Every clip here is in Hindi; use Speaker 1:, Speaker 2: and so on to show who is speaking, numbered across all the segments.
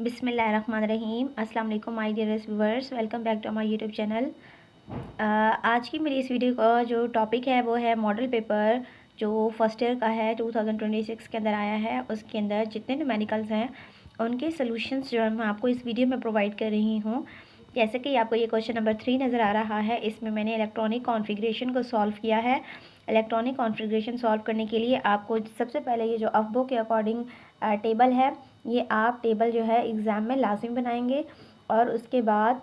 Speaker 1: बिस्मिल्लाहिर्रहमानिर्रहीम। अस्सलाम वालेकुम my dearest viewers, welcome back to my YouTube channel. आज की मेरी इस वीडियो का जो टॉपिक है वो है मॉडल पेपर जो फर्स्ट ईयर का है 2026 के अंदर आया है। उसके अंदर जितने न्यूमेरिकल्स हैं उनके सॉल्यूशंस जो है मैं आपको इस वीडियो में प्रोवाइड कर रही हूँ। जैसे कि आपको ये क्वेश्चन नंबर 3 नज़र आ रहा है, इसमें मैंने इलेक्ट्रॉनिक कॉन्फ़िगरेशन को सॉल्व किया है। इलेक्ट्रॉनिक कॉन्फ़िगरेशन सॉल्व करने के लिए आपको सबसे पहले ये जो अफबो के अकॉर्डिंग टेबल है, ये आप टेबल जो है एग्ज़ाम में लाजिम बनाएंगे। और उसके बाद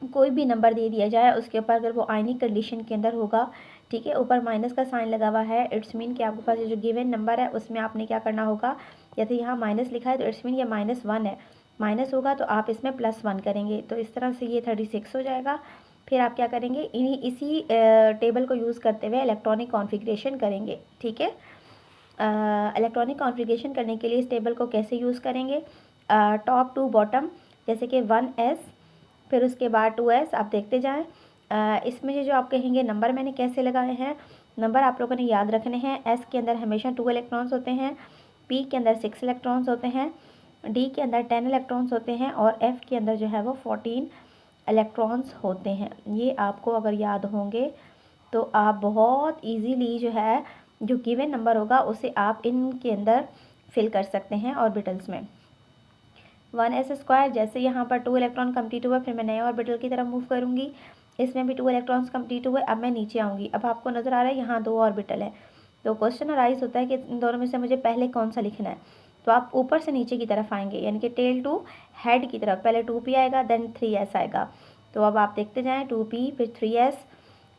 Speaker 1: कोई भी नंबर दे दिया जाए उसके ऊपर अगर वो आयनिक कंडीशन के अंदर होगा, ठीक है, ऊपर माइनस का साइन लगा हुआ है, इट्स मीन कि आपके पास ये जो गिवन नंबर है उसमें आपने क्या करना होगा, जैसे यहाँ माइनस लिखा है तो इट्स मीन ये -1 है, माइनस होगा तो आप इसमें +1 करेंगे, तो इस तरह से ये 36 हो जाएगा। फिर आप क्या करेंगे, इसी टेबल को यूज़ करते हुए इलेक्ट्रॉनिक कॉन्फ़िगरेशन करेंगे। ठीक है, इलेक्ट्रॉनिक कॉन्फ़िगरेशन करने के लिए इस टेबल को कैसे यूज़ करेंगे, टॉप टू बॉटम, जैसे कि 1s, फिर उसके बाद 2s, आप देखते जाएं। इसमें जो आप कहेंगे नंबर मैंने कैसे लगाए हैं, नंबर आप लोगों ने याद रखने हैं। s के अंदर हमेशा 2 इलेक्ट्रॉन्स होते हैं, p के अंदर 6 इलेक्ट्रॉन्स होते हैं, d के अंदर 10 इलेक्ट्रॉन्स होते हैं और f के अंदर जो है वो 14 इलेक्ट्रॉन्स होते हैं। ये आपको अगर याद होंगे तो आप बहुत ईजीली जो है जो गिवन नंबर होगा उसे आप इनके अंदर फिल कर सकते हैं ऑर्बिटल्स में। 1s², जैसे यहाँ पर 2 इलेक्ट्रॉन कंप्लीट हुआ, फिर मैं नए ऑर्बिटल की तरफ मूव करूँगी, इसमें भी 2 इलेक्ट्रॉन्स कंप्लीट हुए, अब मैं नीचे आऊँगी। अब आपको नज़र आ रहा है यहाँ 2 ऑर्बिटल है, तो क्वेश्चन अराइज होता है कि इन दोनों में से मुझे पहले कौन सा लिखना है। तो आप ऊपर से नीचे की तरफ आएंगे, यानी कि टेल टू हेड की तरफ। पहले 2p आएगा, देन 3s आएगा। तो अब आप देखते जाएँ, 2p फिर 3s,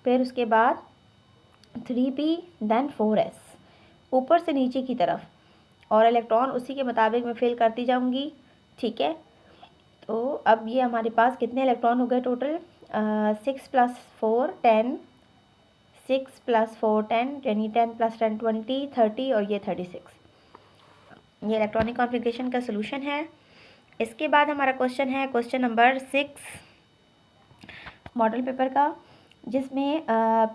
Speaker 1: फिर उसके बाद 3p देन 4s, ऊपर से नीचे की तरफ, और इलेक्ट्रॉन उसी के मुताबिक मैं फिल करती जाऊंगी। ठीक है, तो अब ये हमारे पास कितने इलेक्ट्रॉन हो गए टोटल, 6 + 4 10, 6 + 4 10, यानी 10 + 10 20 30 और ये 36। ये इलेक्ट्रॉनिक कॉन्फ़िगरेशन का सोल्यूशन है। इसके बाद हमारा क्वेश्चन है क्वेश्चन नंबर 6 मॉडल पेपर का, जिसमें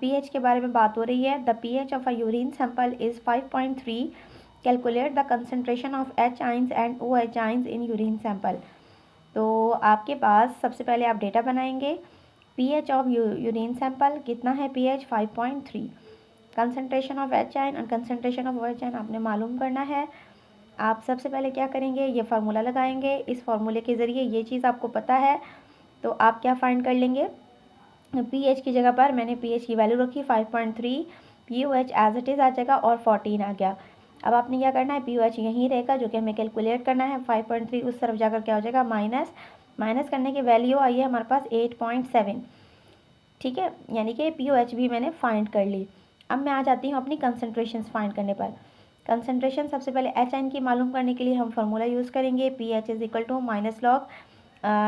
Speaker 1: pH के बारे में बात हो रही है। The pH of a urine sample is 5.3। Calculate the concentration of H ions and OH ions in urine sample. तो आपके पास सबसे पहले आप डेटा बनाएंगे। pH ऑफ यूरिन सैंपल कितना है, pH 5.3। कंसनट्रेशन ऑफ H आइन और कंसनट्रेशन ऑफ OH आइन आपने मालूम करना है। आप सबसे पहले क्या करेंगे, ये फार्मूला लगाएंगे। इस फार्मूले के ज़रिए ये चीज़ आपको पता है तो आप क्या फाइंड कर लेंगे, pH की जगह पर मैंने pH की वैल्यू रखी 5.3, pOH एज इट इज़ आ जाएगा और 14 आ गया। अब आपने क्या करना है, pOH यहीं रहेगा जो कि हमें कैलकुलेट करना है। 5.3 उस तरफ जाकर क्या हो जाएगा, माइनस करने की वैल्यू आई है हमारे पास 8.7। ठीक है, यानी कि pOH भी मैंने फाइंड कर ली। अब मैं आ जाती हूँ अपनी कंसनट्रेशंस फाइंड करने पर। कंसनट्रेशन सबसे पहले H आइन की मालूम करने के लिए हम फार्मूला यूज़ करेंगे, pH = -log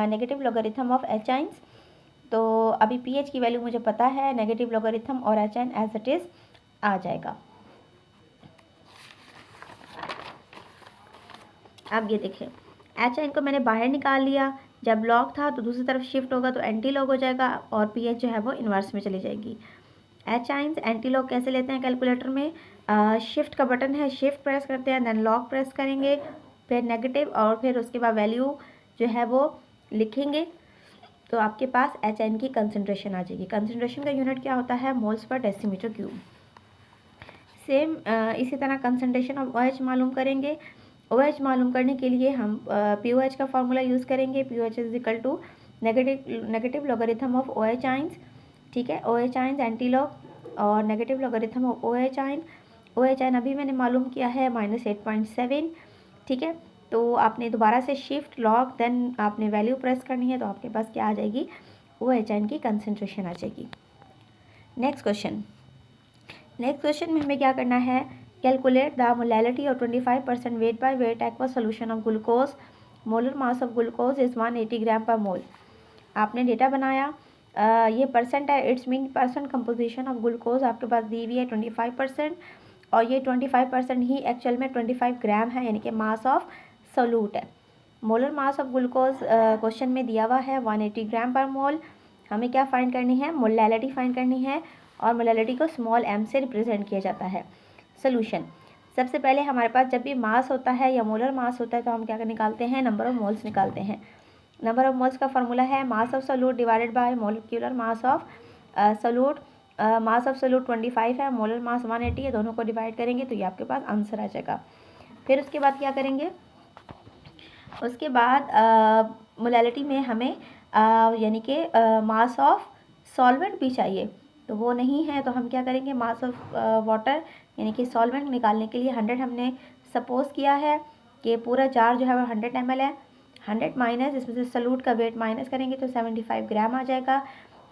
Speaker 1: negative logarithm of H ions. तो अभी pH की वैल्यू मुझे पता है, नेगेटिव लॉगरिथम और H आइन एज इट इज़ आ जाएगा। अब ये देखें, H आइन को मैंने बाहर निकाल लिया, जब लॉग था तो दूसरी तरफ शिफ्ट होगा तो एंटी लॉग हो जाएगा और pH जो है वो इन्वर्स में चली जाएगी। H आइंस एंटी लॉग कैसे लेते हैं कैलकुलेटर में, शिफ्ट का बटन है, शिफ्ट प्रेस करते हैं, देन लॉग प्रेस करेंगे, फिर नेगेटिव और फिर उसके बाद वैल्यू जो है वो लिखेंगे, तो आपके पास H आइन की कंसनट्रेशन आ जाएगी। कंसनट्रेशन का यूनिट क्या होता है, moles per decimetre cube. Same इसी तरह कंसनट्रेशन ऑफ OH मालूम करेंगे। OH मालूम करने के लिए हम pOH का फार्मूला यूज़ करेंगे, pOH = negative logarithm of OH ions. ठीक है, OH आइंस एंटी लॉग और नेगेटिव लॉगरिथम ऑफ OH आइन। OH आइन अभी मैंने मालूम किया है -8.7। ठीक है, तो आपने दोबारा से शिफ्ट लॉग देन आपने वैल्यू प्रेस करनी है, तो आपके पास क्या आ जाएगी, OH आइन की कंसनट्रेशन आ जाएगी। नेक्स्ट क्वेश्चन में हमें क्या करना है, calculate the molality of 25% weight by weight aqua solution of glucose. Molar mass of glucose is 180 ग्राम पर मोल। आपने डेटा बनाया, ये परसेंट है, it's mean percent composition of glucose आपके पास दी हुई है 25%, और ये 25% ही एक्चुअल में 25 ग्राम है, यानी कि मास ऑफ सोल्यूट है। Molar mass of glucose question में दिया हुआ है 180 ग्राम पर मोल। हमें क्या फाइंड करनी है, मोलैलिटी फाइंड करनी है, और मोलैलिटी को स्मॉल m से रिप्रेजेंट किया जाता है। सोल्यूशन सबसे पहले हमारे पास जब भी मास होता है या मोलर मास होता है तो हम क्या निकालते हैं, नंबर ऑफ मोल्स निकालते हैं। नंबर ऑफ मोल्स का फॉर्मूला है mass of solute divided by molecular mass of solute. Mass of solute 25 है, मोलर मास 180 है, दोनों को डिवाइड करेंगे तो ये आपके पास आंसर आ जाएगा। फिर उसके बाद क्या करेंगे, उसके बाद मोलैलिटी में हमें यानी कि मास ऑफ सॉल्वेंट भी चाहिए, तो वो नहीं है तो हम क्या करेंगे, मास ऑफ वाटर यानी कि सॉल्वेंट निकालने के लिए 100 हमने सपोज किया है कि पूरा जार जो है वो 100 ml है। 100 माइनस इसमें से सॉल्यूट का वेट माइनस करेंगे तो 75 ग्राम आ जाएगा।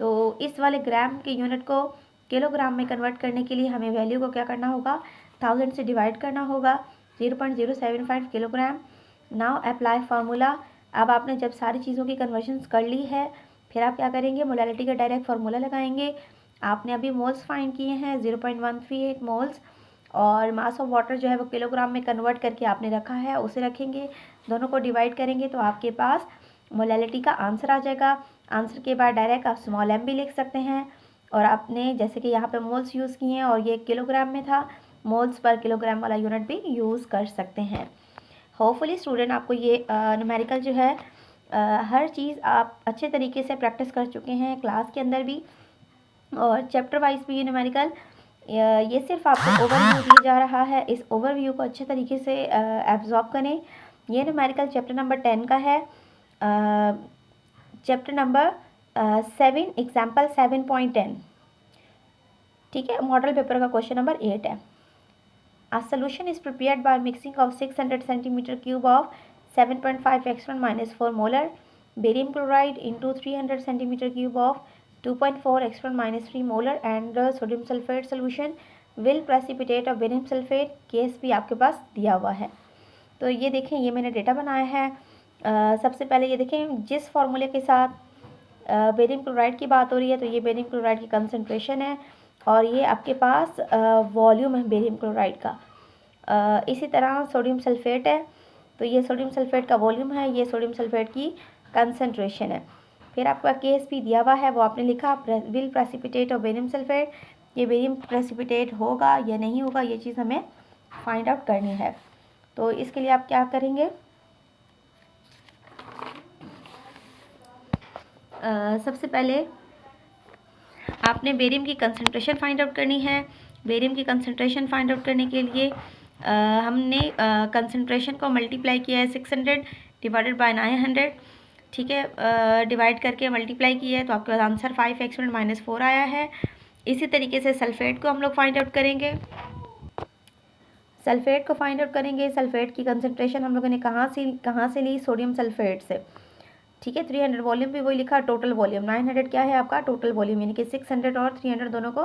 Speaker 1: तो इस वाले ग्राम के यूनिट को किलोग्राम में कन्वर्ट करने के लिए हमें वैल्यू को क्या करना होगा, 1000 से डिवाइड करना होगा, 0.075 किलोग्राम। Now apply formula. अब आपने जब सारी चीज़ों की कन्वर्जन्स कर ली है, फिर आप क्या करेंगे, मोलैलिटी का डायरेक्ट फार्मूला लगाएंगे। आपने अभी मोल्स फाइंड किए हैं 0.138 मोल्स, और मास ऑफ वाटर जो है वो किलोग्राम में कन्वर्ट करके आपने रखा है, उसे रखेंगे, दोनों को डिवाइड करेंगे तो आपके पास मोलैलिटी का आंसर आ जाएगा। आंसर के बाद डायरेक्ट आप स्मॉल m भी लिख सकते हैं, और आपने जैसे कि यहाँ पे मोल्स यूज़ किए हैं और ये किलोग्राम में था, मोल्स पर किलोग्राम वाला यूनिट भी यूज़ कर सकते हैं। होपफुली स्टूडेंट आपको ये न्यूमेरिकल जो है हर चीज़ आप अच्छे तरीके से प्रैक्टिस कर चुके हैं क्लास के अंदर भी और चैप्टर वाइज भी। ये न्यूमेरिकल ये सिर्फ आपको ओवरव्यू दिया जा रहा है, इस ओवरव्यू को अच्छे तरीके से एब्जॉर्ब करें। ये न्यूमेरिकल चैप्टर नंबर 10 का है, चैप्टर नंबर 7 एग्जाम्पल 7.10, ठीक है। मॉडल पेपर का क्वेश्चन नंबर 8 है। A solution is prepared by mixing of 600 centimeter cube of 7.5 X1 minus 4 molar barium chloride into 300 centimeter cube of 2.4 X1 minus 3 molar and sodium sulfate solution will precipitate of barium sulfate। Case भी आपके पास दिया हुआ है। तो ये देखें, ये मैंने डेटा बनाया है। सबसे पहले ये देखें, जिस फार्मूले के साथ बेरियम क्लोराइड की बात हो रही है तो ये बेरियम क्लोराइड की कंसनट्रेशन है और ये आपके पास वॉल्यूम है बेरियम क्लोराइड का। इसी तरह सोडियम सल्फेट है तो ये सोडियम सल्फेट का वॉल्यूम है, ये सोडियम सल्फेट की कंसनट्रेशन है। फिर आपका केस भी दिया हुआ है, वो आपने लिखा will precipitate of barium sulphate, ये बेरियम प्रेसिपिटेट होगा या नहीं होगा, ये चीज़ हमें फाइंड आउट करनी है। तो इसके लिए आप क्या करेंगे, सबसे पहले आपने बेरियम की कंसंट्रेशन फाइंड आउट करनी है। बेरियम की कंसंट्रेशन फाइंड आउट करने के लिए हमने कंसंट्रेशन को मल्टीप्लाई किया है 600 डिवाइडेड बाय 900, ठीक है। डिवाइड करके मल्टीप्लाई किया है तो आपके पास आंसर 5x1 माइनस 4 आया है। इसी तरीके से सल्फेट को हम लोग फाइंड आउट करेंगे। सल्फेट को फाइंड आउट करेंगे, सल्फेट की कंसंट्रेशन हम लोगों ने कहाँ से ली, सोडियम सल्फेट से, ठीक है। 300 वॉल्यूम भी वही लिखा, टोटल वॉल्यूम 900 क्या है आपका टोटल वॉल्यूम, यानी कि 600 और 300 दोनों को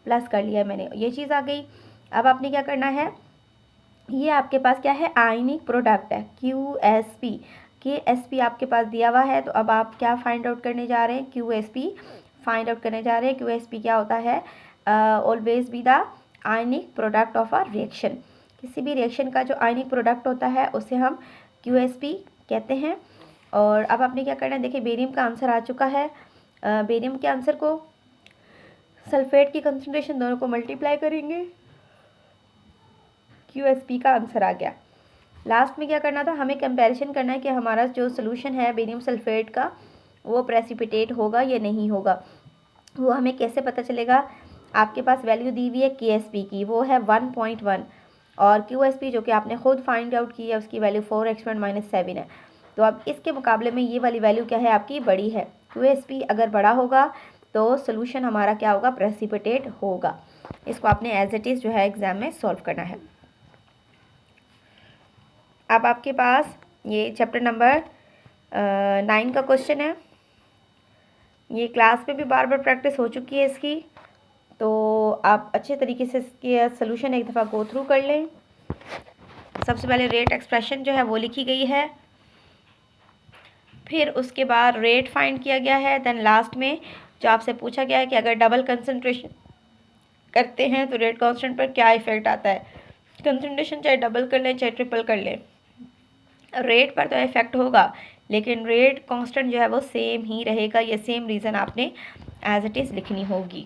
Speaker 1: प्लस कर लिया मैंने, ये चीज़ आ गई। अब आपने क्या करना है, ये आपके पास क्या है, आयनिक प्रोडक्ट है QSP। QSP आपके पास दिया हुआ है, तो अब आप क्या फाइंड आउट करने जा रहे हैं, QSP फाइंड आउट करने जा रहे हैं। QSP क्या होता है, always be the ionic product of a reaction. किसी भी रिएक्शन का जो आयनिक प्रोडक्ट होता है उसे हम QSP कहते हैं। और अब आपने क्या करना है, देखिए बेरियम का आंसर आ चुका है। बेरियम के आंसर को सल्फेट की कंसंट्रेशन दोनों को मल्टीप्लाई करेंगे, QSP का आंसर आ गया। लास्ट में क्या करना था, हमें कंपैरिजन करना है कि हमारा जो सोल्यूशन है बेरियम सल्फेट का वो प्रेसिपिटेट होगा या नहीं होगा। वो हमें कैसे पता चलेगा, आपके पास वैल्यू दी हुई है KSP की, वो है 1.1 और QSP जो कि आपने खुद फाइंड आउट की है उसकी वैल्यू 4x1 माइनस 7 है। तो अब इसके मुकाबले में ये वाली वैल्यू क्या है आपकी, बड़ी है। QSP अगर बड़ा होगा तो सोल्यूशन हमारा क्या होगा, प्रेसिपिटेट होगा। इसको आपने एज इट इज़ जो है एग्जाम में सॉल्व करना है। अब आपके पास ये चैप्टर नंबर 9 का क्वेश्चन है। ये क्लास में भी बार बार प्रैक्टिस हो चुकी है इसकी, तो आप अच्छे तरीके से इसके सोल्यूशन एक दफ़ा गो थ्रू कर लें। सबसे पहले रेट एक्सप्रेशन जो है वो लिखी गई है, फिर उसके बाद रेट फाइंड किया गया है। देन लास्ट में जो आपसे पूछा गया है कि अगर डबल कंसंट्रेशन करते हैं तो रेट कांस्टेंट पर क्या इफेक्ट आता है। कंसंट्रेशन चाहे डबल कर लें चाहे ट्रिपल कर लें, रेट पर तो इफेक्ट होगा लेकिन रेट कांस्टेंट जो है वो सेम ही रहेगा। ये सेम रीज़न आपने एज इट इज़ लिखनी होगी।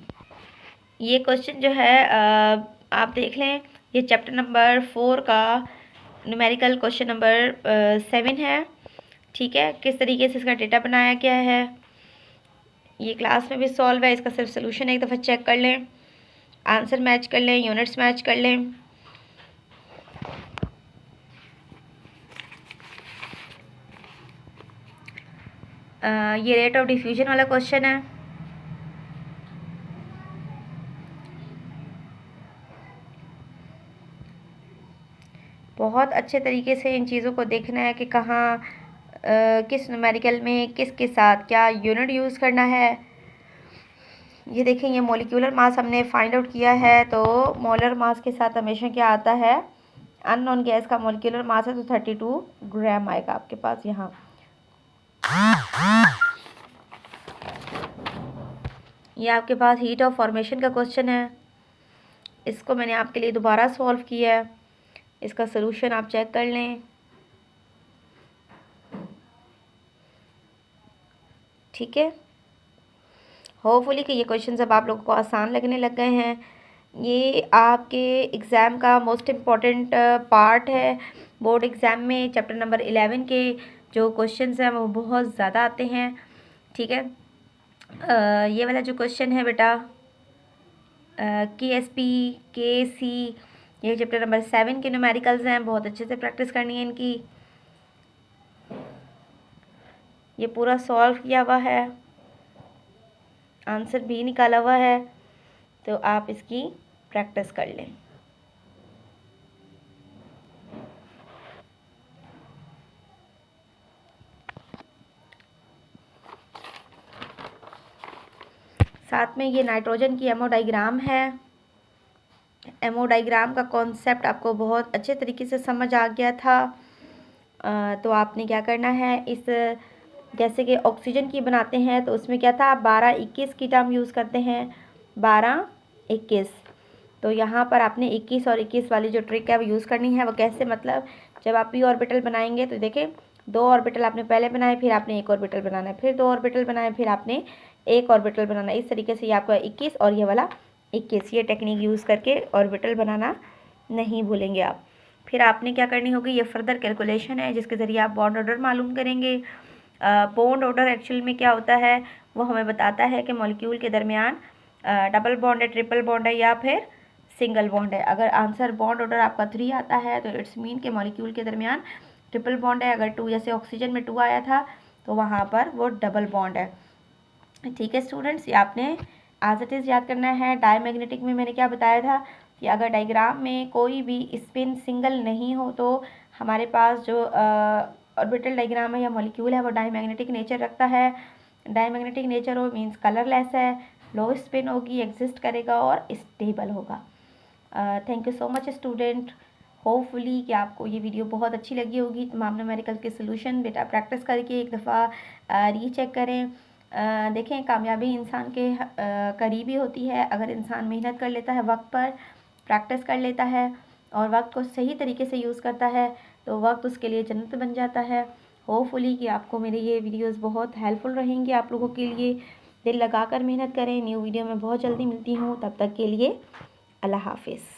Speaker 1: ये क्वेश्चन जो है आप देख लें, ये चैप्टर नंबर 4 का न्यूमेरिकल क्वेश्चन नंबर 7 है। ठीक है, किस तरीके से इसका डेटा बनाया गया है ये क्लास में भी सॉल्व है। इसका सिर्फ सोल्यूशन एक दफ़ा चेक कर लें, आंसर मैच कर लें, यूनिट्स मैच कर लें। ये रेट ऑफ डिफ्यूजन वाला क्वेश्चन है। बहुत अच्छे तरीके से इन चीज़ों को देखना है कि कहाँ किस न्यूमेरिकल में किसके साथ क्या यूनिट यूज़ करना है। ये देखें, ये मॉलिक्यूलर मास हमने फाइंड आउट किया है, तो मोलर मास के साथ हमेशा क्या आता है, अननोन गैस का मॉलिक्यूलर मास है तो 32 ग्राम आएगा आपके पास यहाँ। ये आपके पास हीट ऑफ फॉर्मेशन का क्वेश्चन है। इसको मैंने आपके लिए दोबारा सॉल्व किया है, इसका सलूशन आप चेक कर लें। ठीक है, होपफुली कि ये क्वेश्चन अब आप लोगों को आसान लगने लग गए हैं। ये आपके एग्ज़ाम का मोस्ट इम्पॉर्टेंट पार्ट है। बोर्ड एग्ज़ाम में चैप्टर नंबर 11 के जो क्वेश्चंस हैं वो बहुत ज़्यादा आते हैं। ठीक है, ये वाला जो क्वेश्चन है बेटा KSP KC, ये चैप्टर नंबर 7 के न्यूमेरिकल्स हैं, बहुत अच्छे से प्रैक्टिस करनी है इनकी। ये पूरा सॉल्व किया हुआ है, आंसर भी निकाला हुआ है, तो आप इसकी प्रैक्टिस कर लें। साथ में ये नाइट्रोजन की एमओ डायग्राम है। एमओ डायग्राम का कॉन्सेप्ट आपको बहुत अच्छे तरीके से समझ आ गया था। तो आपने क्या करना है, इस जैसे कि ऑक्सीजन की बनाते हैं तो उसमें क्या था, 12-21 की टर्म यूज़ करते हैं, 12-21। तो यहाँ पर आपने 21 और 21 वाली जो ट्रिक है वो यूज़ करनी है। वो कैसे, मतलब जब आप पी ऑर्बिटल बनाएंगे तो देखें, 2 ऑर्बिटल आपने पहले बनाए, फिर आपने 1 ऑर्बिटल बनाना है, फिर 2 ऑर्बिटल बनाए, फिर आपने 1 ऑर्बिटल बनाना है। इस तरीके से ये आपका 21 और ये वाला 21, ये टेक्निक यूज़ करके ऑर्बिटल बनाना नहीं भूलेंगे आप। फिर आपने क्या करनी होगी, ये फर्दर कैलकुलेशन है जिसके ज़रिए आप बॉन्ड ऑर्डर मालूम करेंगे। बॉन्ड ऑर्डर एक्चुअल में क्या होता है, वो हमें बताता है कि मॉलिक्यूल के दरमियान डबल बॉन्ड है, ट्रिपल बॉन्ड है या फिर सिंगल बॉन्ड है। अगर आंसर बॉन्ड ऑर्डर आपका 3 आता है तो इट्स मीन के मॉलिक्यूल के दरमियान ट्रिपल बॉन्ड है। अगर 2, जैसे ऑक्सीजन में 2 आया था तो वहाँ पर वो डबल बॉन्ड है। ठीक है स्टूडेंट्स, ये आपने एज इट इज़ याद करना है। डायमैग्नेटिक में मैंने क्या बताया था कि अगर डायग्राम में कोई भी स्पिन सिंगल नहीं हो तो हमारे पास जो ऑर्बिटल डायग्राम है या मॉलिक्यूल है वो डायमैग्नेटिक नेचर रखता है। डायमैग्नेटिक नेचर हो मीन्स कलरलेस है, लो स्पिन होगी, एग्जिस्ट करेगा और स्टेबल होगा। Thank you so much student. Hopefully कि आपको ये वीडियो बहुत अच्छी लगी होगी। तमाम न्यूमेरिकल के सलूशन बेटा प्रैक्टिस करके एक दफ़ा रीचेक करें। देखें, कामयाबी इंसान के करीब ही होती है अगर इंसान मेहनत कर लेता है, वक्त पर प्रैक्टिस कर लेता है और वक्त को सही तरीके से यूज़ करता है तो वक्त उसके लिए जन्नत बन जाता है। होपफुली कि आपको मेरे ये वीडियोस बहुत हेल्पफुल रहेंगे आप लोगों के लिए। दिल लगाकर मेहनत करें। न्यू वीडियो में बहुत जल्दी मिलती हूँ, तब तक के लिए अल्लाह हाफिज़।